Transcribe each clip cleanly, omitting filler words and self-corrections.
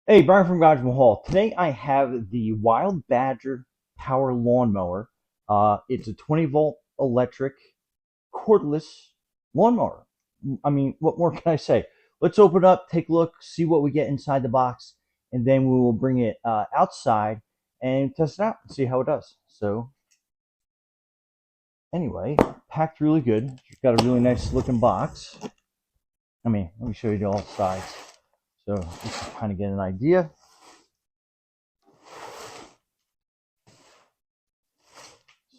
Hey, Brian from Garage Mahal. Today I have the Wild Badger power lawnmower. It's a 20 volt electric cordless lawnmower. I mean, what more can I say? Let's open it up, take a look, see what we get inside the box, and then we will bring it outside and test it out and see how it does. So, anyway, packed really good. It's got a really nice looking box. I mean, let me show you all sides so you can kind of get an idea.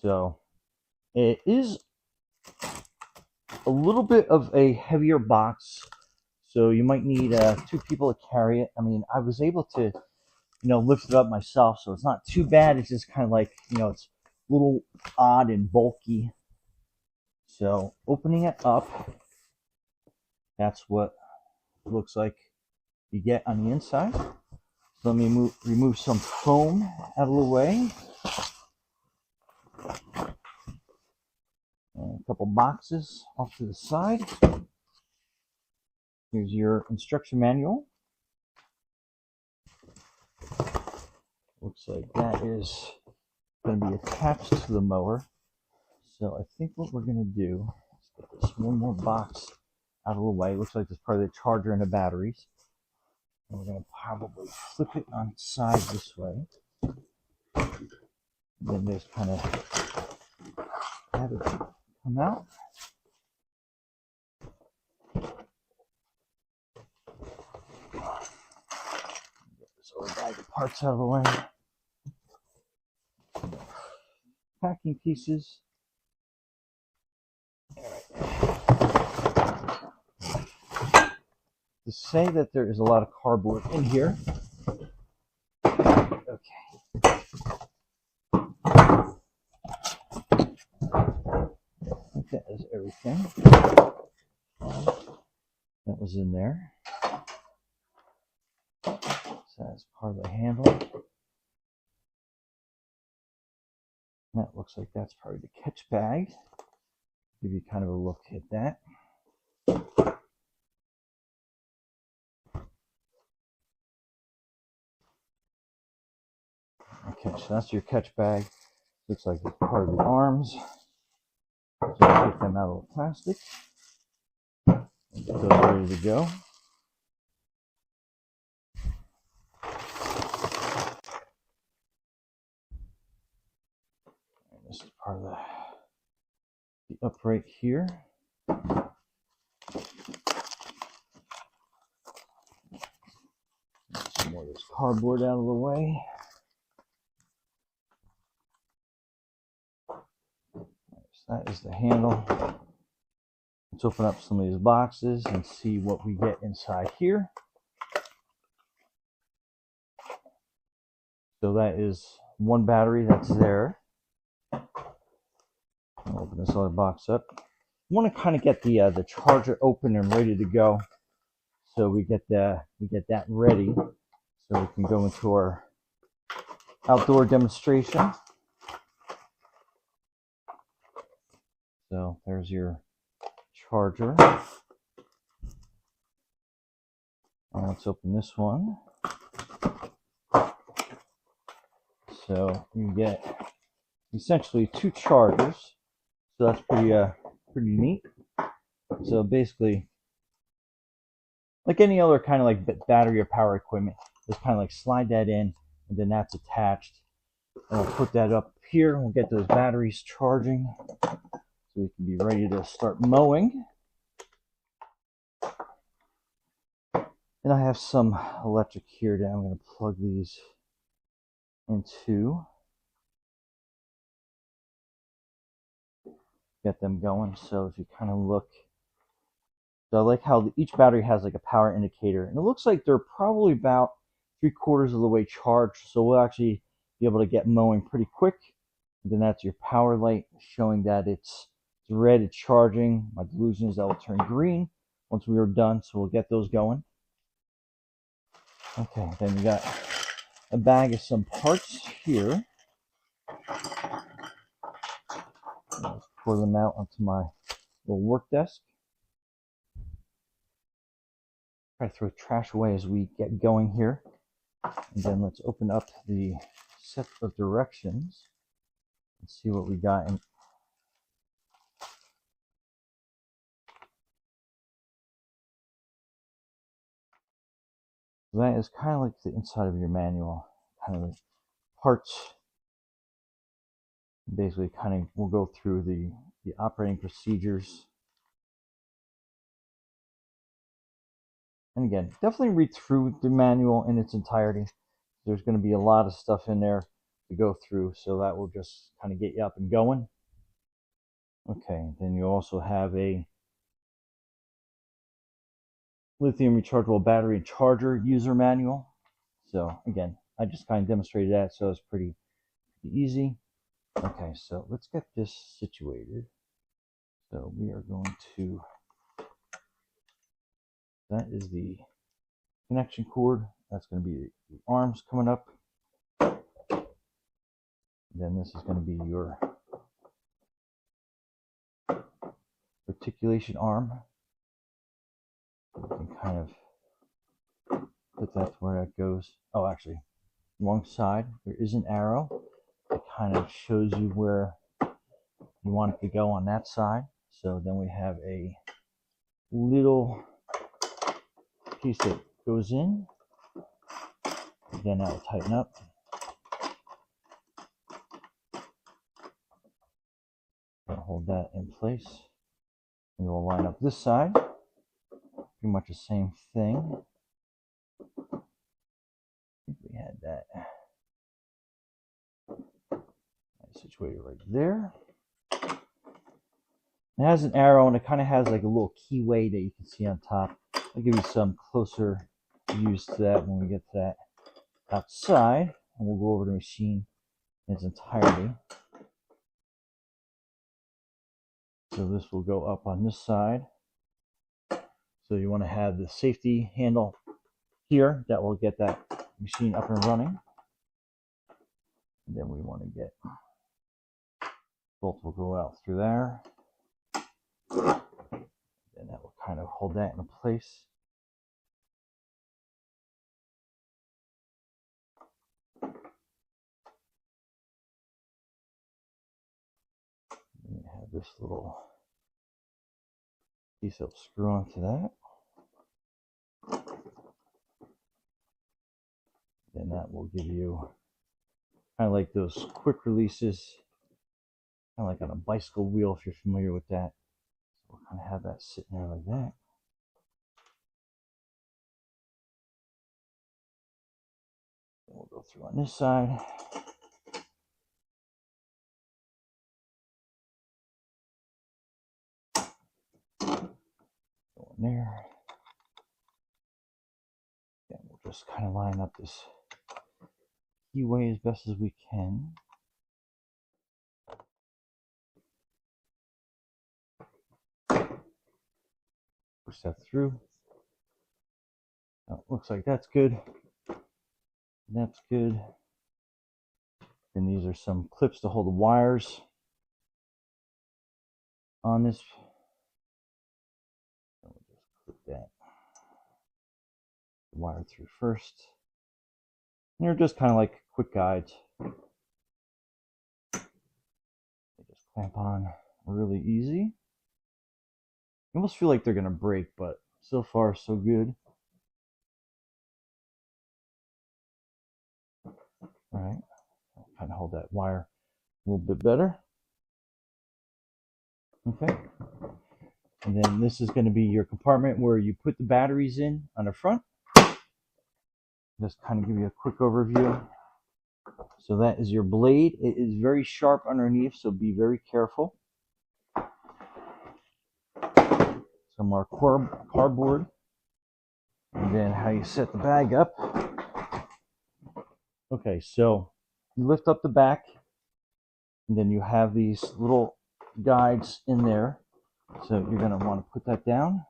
So it is a little bit of a heavier box, so you might need two people to carry it. I mean, I was able to, lift it up myself, so it's not too bad. It's just kind of like, it's a little odd and bulky. So opening it up, that's what it looks like you get on the inside. So let me remove some foam out of the way. And a couple boxes off to the side. Here's your instruction manual. Looks like that is going to be attached to the mower. So I think what we're going to do is get this one more box out of the way. Looks like there's probably the charger and the batteries. And we're going to probably flip it on its side this way. And then just kind of have it come out. Get this other bag of parts out of the way. Packing pieces. To say that there is a lot of cardboard in here. Okay. I think that is everything that was in there. So that's part of the handle. That looks like that's probably the catch bag. Give you kind of a look at that. Okay, so that's your catch bag. Looks like it's part of the arms. So take them out of the plastic. And get those ready to go. And this is part of the upright here. Some more of this cardboard out of the way. That is the handle. Let's open up some of these boxes and see what we get inside here. So that is one battery that's there. I'll open this other box up. I want to kind of get the charger open and ready to go. So we get that ready, so we can go into our outdoor demonstration. So there's your charger. Now let's open this one. So you get essentially two chargers. So that's pretty neat. So basically, like any other kind of like battery or power equipment, just kind of like slide that in, and then that's attached. And I'll put that up here, and we'll get those batteries charging, so we can be ready to start mowing. And I have some electric here that I'm going to plug these into. Get them going. So if you kind of look, so I like how each battery has like a power indicator, and it looks like they're probably about 3/4 of the way charged, so we'll actually be able to get mowing pretty quick. And then that's your power light showing that it's red, it's charging. My delusion is that will turn green once we are done, so we'll get those going. Okay, then we got a bag of some parts here. I'll pour them out onto my little work desk. Try to throw trash away as we get going here. And then let's open up the set of directions and see what we got. And that is kind of like the inside of your manual, kind of the parts. Basically, kind of we'll go through the operating procedures. And again, definitely read through the manual in its entirety. There's going to be a lot of stuff in there to go through, so that will just kind of get you up and going. Okay, then you also have a lithium rechargeable battery and charger user manual. So again, I just kind of demonstrated that, so it's pretty easy. Okay, so let's get this situated. So we are going to, that is the connection cord. That's going to be the arms coming up. Then this is going to be your articulation arm. You can kind of put that where that goes. Oh, actually, wrong side. There is an arrow. It kind of shows you where you want it to go on that side. So then we have a little piece that goes in. Then that will tighten up. I'll hold that in place. And we'll line up this side. Pretty much the same thing. I think we had that situated right there. It has an arrow and it kind of has like a little keyway that you can see on top. I'll give you some closer views to that when we get to that outside, and we'll go over the machine in its entirety. So this will go up on this side. So you want to have the safety handle here that will get that machine up and running. And then we want to get, bolt will go out through there. And that will kind of hold that in place. And you have this little piece that will screw onto that. Then that will give you kind of like those quick releases, kind of like on a bicycle wheel if you're familiar with that. So we'll kind of have that sitting there like that. Then we'll go through on this side. Go in there. Then we'll just kind of line up this keyway as best as we can. Push that through. Now, it looks like that's good. That's good. And these are some clips to hold the wires on this. So we'll just clip that wire through first. And they're just kind of like quick guides. They just clamp on really easy. You almost feel like they're going to break, but so far so good. All right, I'll kind of hold that wire a little bit better. Okay, and then this is going to be your compartment where you put the batteries in on the front. Just kind of give you a quick overview. So that is your blade. It is very sharp underneath, so be very careful. Some more cardboard. And then how you set the bag up. Okay, so you lift up the back, and then you have these little guides in there. So you're going to want to put that down.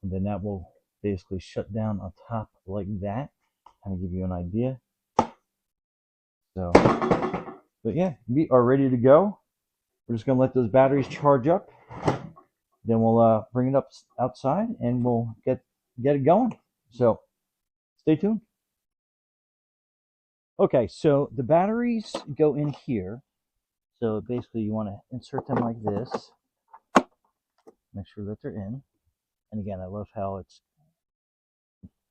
And then that will basically shut down on top like that. Kind of give you an idea. So, but yeah, we are ready to go. We're just going to let those batteries charge up. Then we'll bring it up outside and we'll get it going. So stay tuned. Okay, so the batteries go in here. So basically you want to insert them like this. Make sure that they're in. And again, I love how it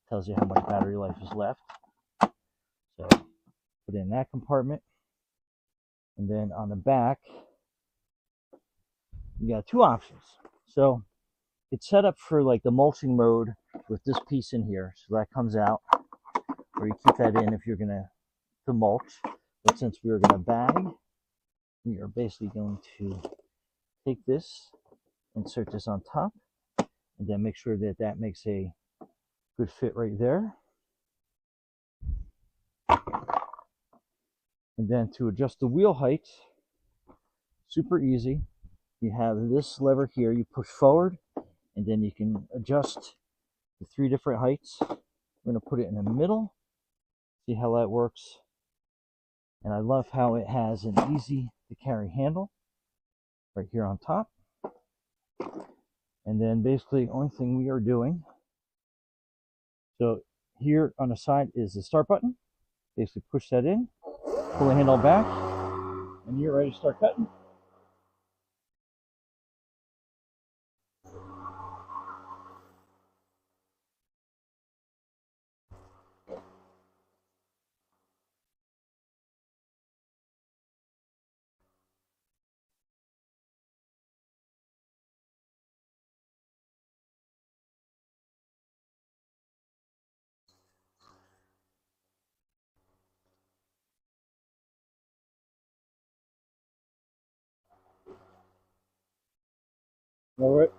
tells you how much battery life is left. So put it in that compartment. And then on the back, you got two options. So it's set up for like the mulching mode with this piece in here. So that comes out, or you keep that in if you're gonna to mulch. But since we are gonna bag, we are basically going to take this, insert this on top, and then make sure that that makes a good fit right there. And then to adjust the wheel height, super easy. You have this lever here, you push forward, and then you can adjust the 3 different heights. We're going to put it in the middle, see how that works. And I love how it has an easy to carry handle right here on top. And then basically the only thing we are doing, so here on the side is the start button. Basically push that in, pull the handle back, and you're ready to start cutting. All right.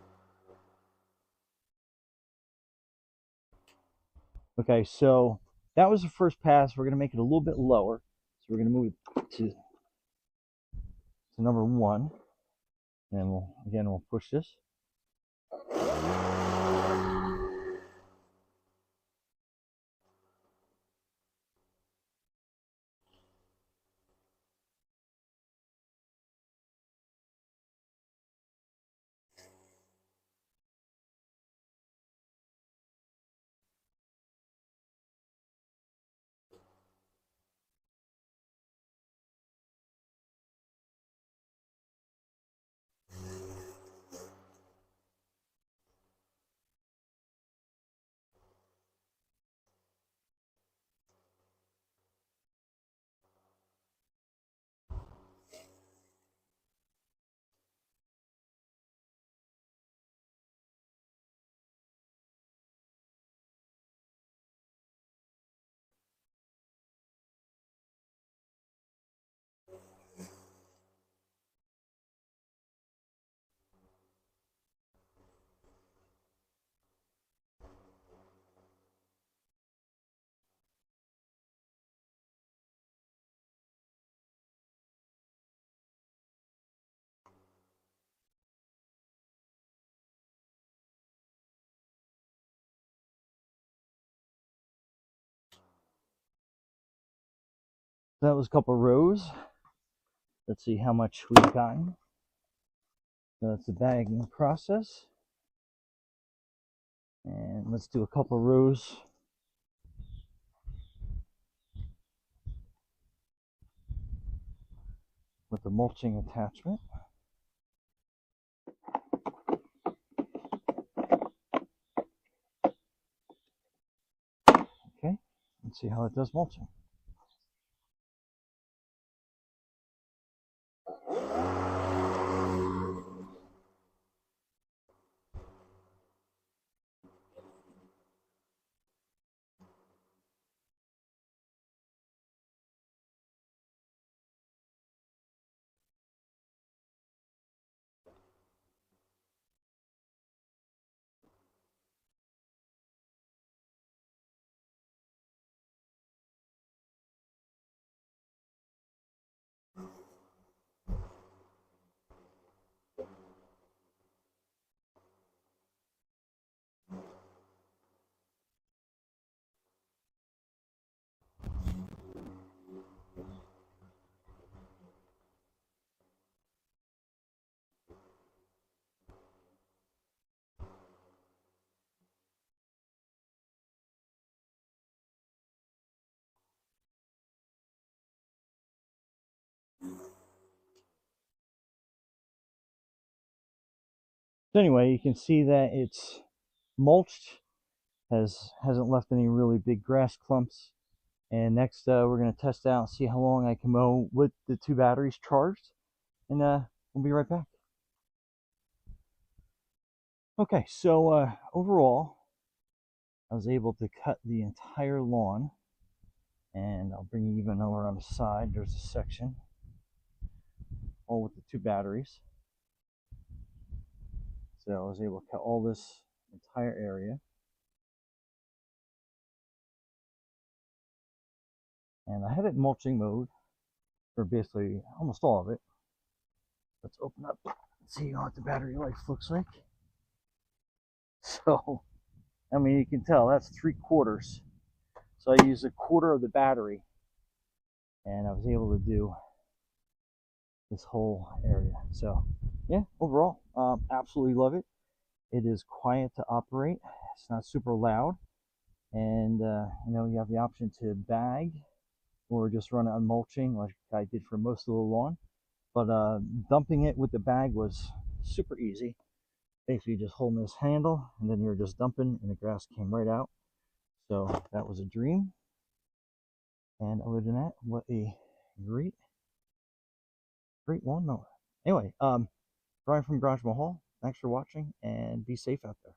Okay, so that was the first pass. We're going to make it a little bit lower. So we're going to move it to number 1. And we'll push this. That was a couple rows. Let's see how much we've gotten. So that's the bagging process. And let's do a couple rows. With the mulching attachment. Okay, let's see how it does mulching. So anyway, you can see that it's mulched, hasn't left any really big grass clumps. And next, we're going to test out and see how long I can mow with the 2 batteries charged. And we'll be right back. Okay, so overall, I was able to cut the entire lawn. And I'll bring you even over on the side. There's a section, all with the 2 batteries. So I was able to cut all this entire area. And I have it mulching mode for basically almost all of it. Let's open up and see what the battery life looks like. So, I mean, you can tell that's 3/4. So I used 1/4 of the battery, and I was able to do this whole area. So, yeah, overall, absolutely love it. It is quiet to operate. It's not super loud, and you have the option to bag or just run it on mulching like I did for most of the lawn. But dumping it with the bag was super easy. Basically just holding this handle and then you're just dumping and the grass came right out. So that was a dream. And other than that, what a great lawnmower. Anyway, Brian from Garage Mahal, thanks for watching and be safe out there.